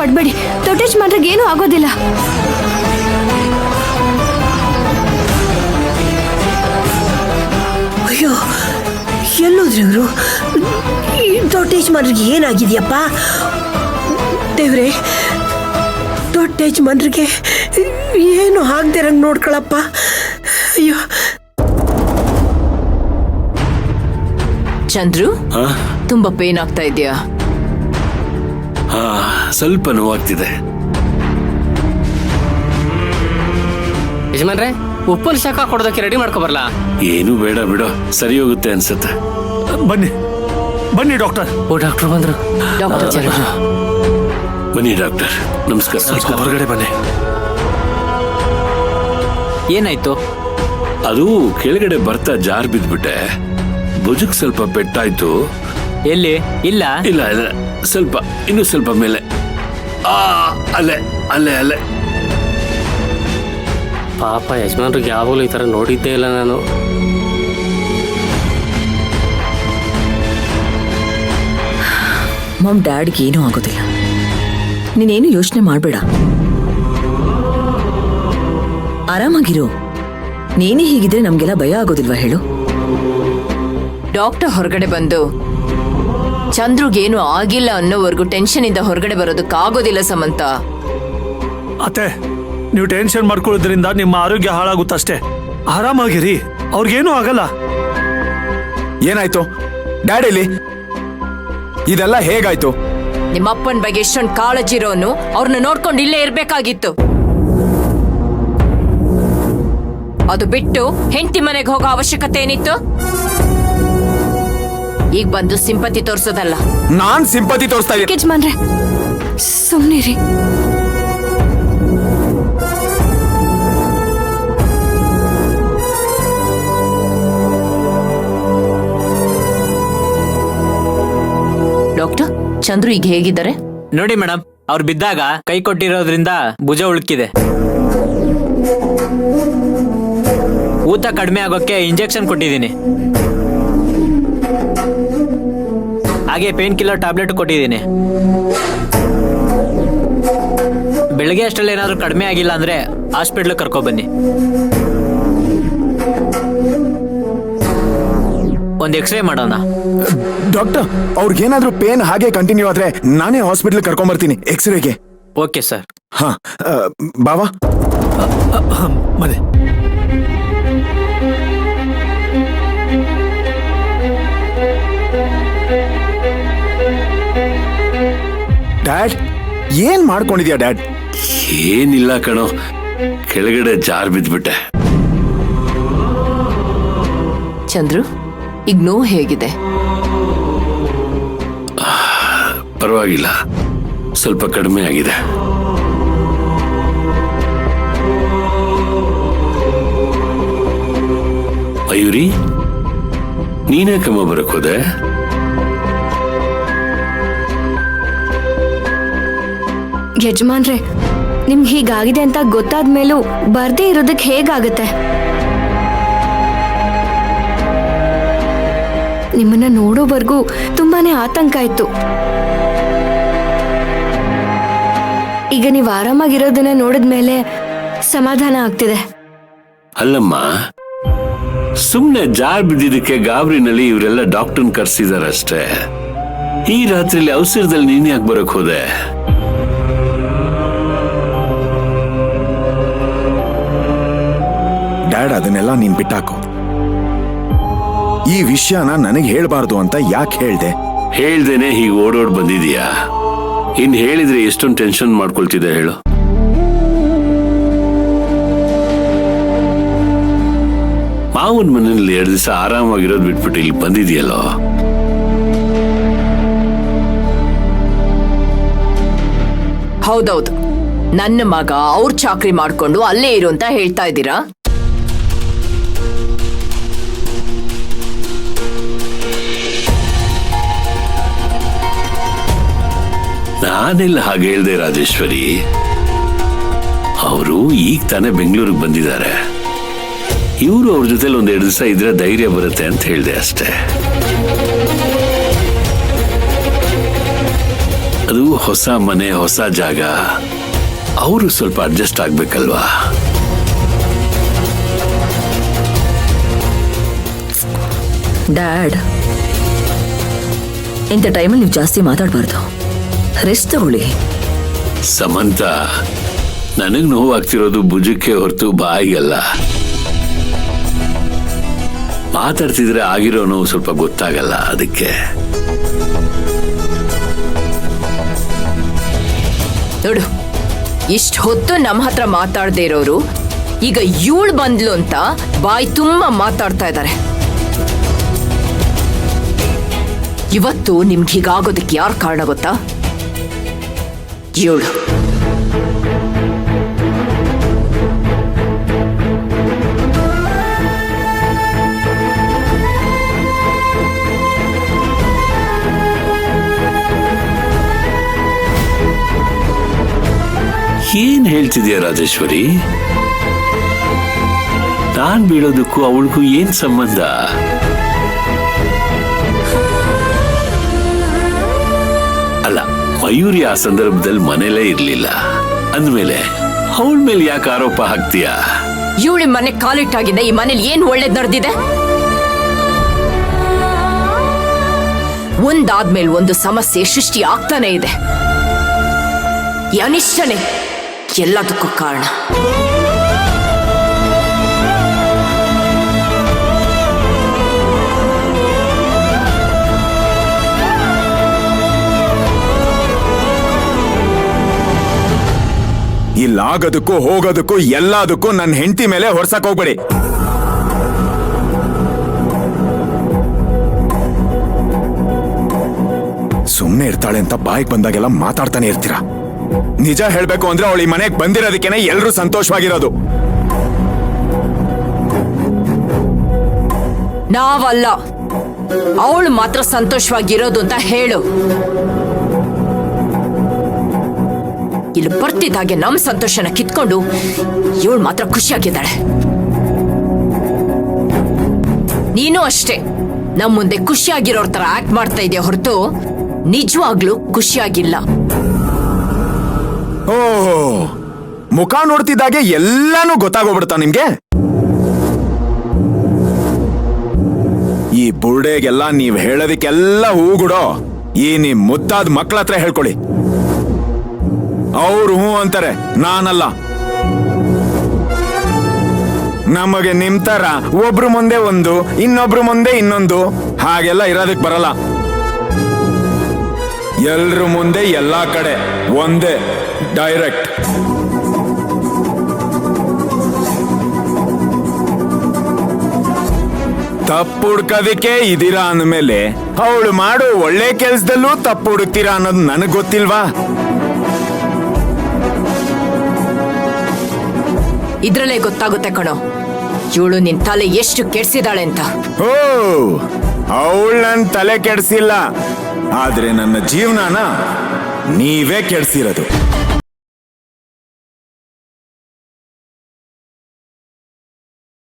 ಪಡ್ಬೇಡಿ. ದೊಡ್ಡ ಯಜಮಾನ್ರಿಗೆ ಏನೂ ಆಗೋದಿಲ್ಲ. ಅಯ್ಯೋ, ಎಲ್ಲೋದ್ರಿ ಅವರು? ದೊಡ್ಡ ಯಜಮಾನ್ರಿಗೆ ಏನಾಗಿದೆಯಪ್ಪ? ದೇವ್ರೆ, ದೊಡ್ಡ ಯಜಮಾನ್ರಿಗೆ ಏನು ಆಗದಿರಂಗೆ ನೋಡ್ಕೊಳಪ್ಪ. ಅಯ್ಯೋ. ಚಂದ್ರು, ತುಂಬಾ ಪೇನ್ ಆಗ್ತಾ ಇದೆಯಾ? ಸ್ವಲ್ಪ ನೋವಾಗ್ತಿದೆ. ಯಜಮಾನ್ರೆ, ಉಪ್ಪಲ್ಲಿ ಶಾಖ ಕೊಡೋದಕ್ಕೆ ರೆಡಿ ಮಾಡ್ಕೊಬರ್ಲ? ಏನು ಬೇಡ ಬಿಡೋ, ಸರಿ ಹೋಗುತ್ತೆ ಅನ್ಸುತ್ತೆ. ಬನ್ನಿ ಬನ್ನಿ ಡಾಕ್ಟರ್. ಓ, ಡಾಕ್ಟರ್ ಬಂದ್ರು. ಡಾಕ್ಟರ್ ಚಂದ್ರು, ಬನ್ನಿ ಡಾಕ್ಟರ್. ನಮಸ್ಕಾರ. ಸ್ವಲ್ಪ ಹೊರಗಡೆ ಬನ್ನಿ. ಏನಾಯ್ತು? ಅದು ಕೆಳಗಡೆ ಬರ್ತಾ ಜಾರ್ ಬಿದ್ಬಿಟ್ಟೆ. ಭುಜಕ್ ಸ್ವಲ್ಪ ಪೆಟ್ಟಾಯ್ತು. ಎಲ್ಲಿ? ಇಲ್ಲ ಇಲ್ಲ ಇಲ್ಲ, ಸ್ವಲ್ಪ ಇನ್ನು ಸ್ವಲ್ಪ ಮೇಲೆ. ಅಲ್ಲೇ ಅಲ್ಲೇ ಅಲ್ಲೇ. ಪಾಪ ಯಜಮಾನ್ರಿಗೆ ಯಾವಾಗಲೂ ಈ ಥರ ನೋಡಿದ್ದೇ ಇಲ್ಲ ನಾನು. ಮಮ್, ಡ್ಯಾಡ್ಗೆ ಏನೂ ಆಗೋದಿಲ್ಲ. ನೀನೇನು ಯೋಚನೆ ಮಾಡಬೇಡ, ಆರಾಮಾಗಿರು. ನೀನೇ ಹೀಗಿದ್ರೆ ನಮ್ಗೆಲ್ಲ ಭಯ ಆಗೋದಿಲ್ವಾ ಹೇಳು? ಡಾಕ್ಟರ್ ಹೊರಗಡೆ ಬಂದು ಚಂದ್ರುಗೇನು ಆಗಿಲ್ಲ ಅನ್ನೋವರೆಗೂ ಟೆನ್ಷನ್ ಇಂದ ಹೊರಗಡೆ ಬರೋದಕ್ಕಾಗೋದಿಲ್ಲ ಸಮಂತ. ಅತ್ತೆ, ನೀವು ಟೆನ್ಷನ್ ಮಾಡ್ಕೊಳ್ಳೋದ್ರಿಂದ ನಿಮ್ಮ ಆರೋಗ್ಯ ಹಾಳಾಗುತ್ತಷ್ಟೇ. ಆರಾಮಾಗಿರಿ, ಅವ್ರಿಗೇನೂ ಆಗಲ್ಲ. ಏನಾಯ್ತು ಡ್ಯಾಡಿಲಿ? ಇದೆಲ್ಲ ಹೇಗಾಯ್ತು? ನಿಮ್ಮಪ್ಪನ ಬಗ್ಗೆ ಎಷ್ಟೊಂದು ಕಾಳಜಿ ಇರೋನು ಅವ್ರನ್ನ ನೋಡ್ಕೊಂಡು ಇಲ್ಲೇ ಇರ್ಬೇಕಾಗಿತ್ತು. ಅದು ಬಿಟ್ಟು ಹೆಂಡತಿ ಮನೆಗೆ ಹೋಗೋ ಅವಶ್ಯಕತೆ ಏನಿತ್ತು? ಈಗ ಬಂದು ಸಿಂಪತಿ ತೋರ್ಸೋದಲ್ಲ. ನಾನ್ ಸಿಂಪತಿ ತೋರಿಸ್ತಾ ಇದ್ದೀನಿ. ಯಜಮಾನ್ರೆ, ಸುಮ್ನಿರಿ. ಡಾಕ್ಟರ್, ಚಂದ್ರು ಈಗ ಹೇಗಿದ್ದಾರೆ? ನೋಡಿ ಮೇಡಮ್, ಅವ್ರು ಬಿದ್ದಾಗ ಕೈ ಕೊಟ್ಟಿರೋದ್ರಿಂದ ಭುಜ ಉಳುಕಿದೆ. ಊತ ಕಡಿಮೆ ಆಗೋಕ್ಕೆ ಇಂಜೆಕ್ಷನ್ ಕೊಟ್ಟಿದ್ದೀನಿ. ಹಾಗೆ ಪೇನ್ ಕಿಲ್ಲರ್ ಟ್ಯಾಬ್ಲೆಟ್ ಕೊಟ್ಟಿದ್ದೀನಿ. ಬೆಳಗ್ಗೆ ಅಷ್ಟರಲ್ಲಿ ಏನಾದರೂ ಕಡಿಮೆ ಆಗಿಲ್ಲ ಅಂದ್ರೆ ಹಾಸ್ಪಿಟ್ಲಿಗೆ ಕರ್ಕೊಬನ್ನಿ. ಒಂದು ಎಕ್ಸ್ರೇ ಮಾಡೋಣ. ಡಾಕ್ಟರ್, ಅವ್ರಿಗೇನಾದ್ರೂ ಪೇನ್ ಹಾಗೆ ಕಂಟಿನ್ಯೂ ಆದ್ರೆ ನಾನೇ ಹಾಸ್ಪಿಟಲ್ ಕರ್ಕೊಂಡ್ಬರ್ತೀನಿ ಎಕ್ಸ್ರೇಗೆ. Okay sir. ಹಾ, ಬಾವಾ ಮನೆ. ಡ್ಯಾಡ್, ಏನ್ ಮಾಡ್ಕೊಂಡಿದ್ಯಾ ಡ್ಯಾಡ್? ಏನಿಲ್ಲ ಕಣೋ, ಕೆಳಗಡೆ ಜಾರ್ ಬಿದ್ಬಿಟ್ಟೆ. ಚಂದ್ರು, ಈಗ ನೋವು ಹೇಗಿದೆ? ಪರವಾಗಿಲ್ಲ, ಸ್ವಲ್ಪ ಕಡಿಮೆ ಆಗಿದೆ. ಮಯೂರಿ, ನೀನೇ ಕಮ್ಮ ಬರಕ್ ಹೋದೆ? ಯಜಮಾನ್ರೆ, ನಿಮ್ಗೆ ಹೀಗಾಗಿದೆ ಅಂತ ಗೊತ್ತಾದ ಮೇಲೂ ಬರ್ದೇ ಇರೋದಕ್ಕೆ ಹೇಗಾಗತ್ತೆ? ನಿಮ್ಮನ್ನ ನೋಡೋವರೆಗೂ ತುಂಬಾನೇ ಆತಂಕ ಇತ್ತು. ಈಗ ನೀವು ಆರಾಮಾಗಿರೋದನ್ನ ನೋಡಿದ್ಮೇಲೆ ಸಮಾಧಾನ ಆಗ್ತಿದೆ. ಅಲ್ಲಮ್ಮ, ಸುಮ್ನೆ ಜಾರ್ ಬಿದ್ದಿದ್ದಕ್ಕೆ ಗಾಬರಿನಲ್ಲಿ ಇವರೆಲ್ಲ ಡಾಕ್ಟರ್ನ ಕರ್ಸಿದಾರಷ್ಟೇ. ಈ ರಾತ್ರಿಲಿ ಔಷಧದಲ್ಲಿ ನೀನ್ ಯಾಕೆ ಬರಕ್ ಹೋದೆ? ಡ್ಯಾಡ್, ಅದನ್ನೆಲ್ಲ ನೀನ್ ಬಿಟ್ಟಾಕು. ಈ ವಿಷಯನ ನನಗೆ ಹೇಳ್ಬಾರ್ದು ಅಂತ ಯಾಕೆ ಹೇಳ್ದೆ? ಹೇಳ್ದೇನೆ ಹೀಗೆ ಓಡೋಡ್ ಬಂದಿದೀಯಾ? ಇನ್ ಹೇಳಿದ್ರೆ ಎಷ್ಟೊಂದು ಟೆನ್ಷನ್ ಮಾಡ್ಕೊಳ್ತಿದ್ದೆ ಹೇಳು. ಮಾವನ್ ಮನೆಯಲ್ಲಿ 2 ದಿವಸ ಆರಾಮಾಗಿರೋದು ಬಿಟ್ಬಿಟ್ಟು ಇಲ್ಲಿ ಬಂದಿದೆಯಲ್ಲೋ. ಹೌದೌದು, ನನ್ನ ಮಗ ಅವ್ರ ಚಾಕ್ರಿ ಮಾಡ್ಕೊಂಡು ಅಲ್ಲೇ ಇರು ಅಂತ ಹೇಳ್ತಾ ಇದ್ದೀರಾ? ನಾನೆಲ್ಲ ಹಾಗೆ ಹೇಳ್ದೆ ರಾಜೇಶ್ವರಿ. ಅವರು ಈಗ ತಾನೇ ಬೆಂಗಳೂರಿಗೆ ಬಂದಿದ್ದಾರೆ. ಇವರು ಅವ್ರ ಜೊತೆಲಿ 1-2 ದಿವಸ ಇದ್ರೆ ಧೈರ್ಯ ಬರುತ್ತೆ ಅಂತ ಹೇಳ್ದೆ ಅಷ್ಟೇ. ಅದು ಹೊಸ ಮನೆ, ಹೊಸ ಜಾಗ. ಅವರು ಸ್ವಲ್ಪ ಅಡ್ಜಸ್ಟ್ ಆಗ್ಬೇಕಲ್ವಾ? ಡ್ಯಾಡ್, ಇಂಥ ಟೈಮಲ್ಲಿ ನೀವು ಜಾಸ್ತಿ ಮಾತಾಡಬಾರ್ದು. ರೆಸ್ಟ್ ತಗೊಳ್ಳಿ. ಸಮಂತ, ನನಗ್ ನೋವಾಗ್ತಿರೋದು ಭುಜಕ್ಕೆ ಹೊರತು ಬಾಯಿಗಲ್ಲ. ಮಾತಾಡ್ತಿದ್ರೆ ಆಗಿರೋ ನೋವು ಸ್ವಲ್ಪ ಗೊತ್ತಾಗಲ್ಲ, ಅದಕ್ಕೆ. ನೋಡು, ಇಷ್ಟ ಹೊತ್ತು ನಮ್ಮ ಹತ್ರ ಮಾತಾಡದೇ ಇರೋರು ಈಗ ಇವಳು ಬಂದ್ಲು ಅಂತ ಬಾಯಿ ತುಂಬಾ ಮಾತಾಡ್ತಾ ಇದ್ದಾರೆ. ಇವತ್ತು ನಿಮ್ಗೆ ಹೀಗಾಗೋದಕ್ಕೆ ಯಾರು ಕಾರಣ ಗೊತ್ತಾ? ಇವಳು. ಏನ್ ಹೇಳ್ತಿದ್ಯಾ ರಾಜೇಶ್ವರಿ? ನಾನ್ ಬೀಳೋದಕ್ಕೂ ಅವಳಿಗೂ ಏನ್ ಸಂಬಂಧ? ಅಲ್ಲ, ಮಯೂರಿ ಆ ಸಂದರ್ಭದಲ್ಲಿ ಮನೇಲೇ ಇರ್ಲಿಲ್ಲ ಅಂದ್ಮೇಲೆ ಅವಳ ಮೇಲೆ ಯಾಕೆ ಆರೋಪ ಹಾಕ್ತೀಯಾ? ಇವಳಿ ಮನೆ ಕಾಲಿಟ್ಟಾಗಿದ್ದ ಈ ಮನೇಲಿ ಏನ್ ಒಳ್ಳೇದ್ ನಡೆದಿದೆ? ಒಂದಾದ್ಮೇಲೆ ಒಂದು ಸಮಸ್ಯೆ ಸೃಷ್ಟಿ ಆಗ್ತಾನೆ ಇದೆ. ಈ ಅನಿಷ್ಟನೇ ಎಲ್ಲದಕ್ಕೂ ಕಾರಣ. ಇಲ್ಲಾಗೋದಕ್ಕೂ ಹೋಗೋದಕ್ಕೂ ಎಲ್ಲದಕ್ಕೂ ನನ್ನ ಹೆಂಡತಿ ಮೇಲೆ ಹೊರ್ಸಕ್ ಹೋಗ್ಬೇಡಿ. ಸುಮ್ನೆ ಇರ್ತಾಳೆ ಅಂತ ಬಾಯಿಗೆ ಬಂದಾಗೆಲ್ಲ ಮಾತಾಡ್ತಾನೆ ಇರ್ತೀರಾ. ನಿಜ ಹೇಳ್ಬೇಕು ಅಂದ್ರೆ ಅವಳು ಈ ಮನೆಗೆ ಬಂದಿರೋದಕ್ಕೇನೆ ಎಲ್ರೂ ಸಂತೋಷವಾಗಿರೋದು. ನಾವಲ್ಲ, ಅವಳು ಮಾತ್ರ ಸಂತೋಷವಾಗಿರೋದು ಅಂತ ಹೇಳು. ಇಲ್ಲಿ ಬರ್ತಿದ್ದಾಗೆ ನಮ್ ಸಂತೋಷನ ಕಿತ್ಕೊಂಡು ಇವಳು ಮಾತ್ರ ಖುಷಿಯಾಗಿದ್ದಾಳೆ. ನೀನು ಅಷ್ಟೇ ನಮ್ ಮುಂದೆ ಖುಷಿಯಾಗಿರೋರ್ ತರ ಆಕ್ಟ್ ಮಾಡ್ತಾ ಇದೆಯಾ ಹೊರತು ನಿಜವಾಗ್ಲೂ ಖುಷಿಯಾಗಿಲ್ಲ. ಓ, ಮುಖ ನೋಡ್ತಿದ್ದಾಗೆ ಎಲ್ಲಾನು ಗೊತ್ತಾಗೋಗ್ಬಿಡ್ತಾ ನಿಮ್ಗೆ? ಈ ಬುರ್ಡೆಗೆಲ್ಲ ನೀವ್ ಹೇಳೋದಕ್ಕೆಲ್ಲ ಹೂಗುಡೋ ಈ ನಿಮ್ ಮುದ್ದಾದ ಮಕ್ಳ ಹತ್ರ ಹೇಳ್ಕೊಳ್ಳಿ. ಅವ್ರು ಹೂ ಅಂತಾರೆ, ನಾನಲ್ಲ. ನಮಗೆ ನಿಮ್ ತರ ಒಬ್ರು ಮುಂದೆ ಒಂದು, ಇನ್ನೊಬ್ರು ಮುಂದೆ ಇನ್ನೊಂದು ಹಾಗೆಲ್ಲ ಇರೋದಕ್ ಬರಲ್ಲ. ಎಲ್ರ ಮುಂದೆ ಎಲ್ಲಾ ಕಡೆ ಒಂದೇ, ಡೈರೆಕ್ಟ್. ತಪ್ಪು ಹುಡ್ಕೋದಿಕ್ಕೆ ಇದೀರಾ ಅಂದ್ಮೇಲೆ ಅವಳು ಮಾಡೋ ಒಳ್ಳೆ ಕೆಲ್ಸದಲ್ಲೂ ತಪ್ಪು ಹುಡುಕ್ತೀರಾ ಅನ್ನೋದು ನನಗ್ ಗೊತ್ತಿಲ್ವಾ? ಇದ್ರಲ್ಲೇ ಗೊತ್ತಾಗುತ್ತೆ ಕಣೋ ಇವಳು ನಿನ್ ತಲೆ ಎಷ್ಟು ಕೆಡ್ಸಿದಾಳೆ ಅಂತ. ಓ, ಅವಳು ನನ್ ತಲೆ ಕೆಡ್ಸಿಲ್ಲ, ಆದ್ರೆ ನನ್ನ ಜೀವನನ ನೀವೇ ಕೆಡ್ಸಿರೋದು.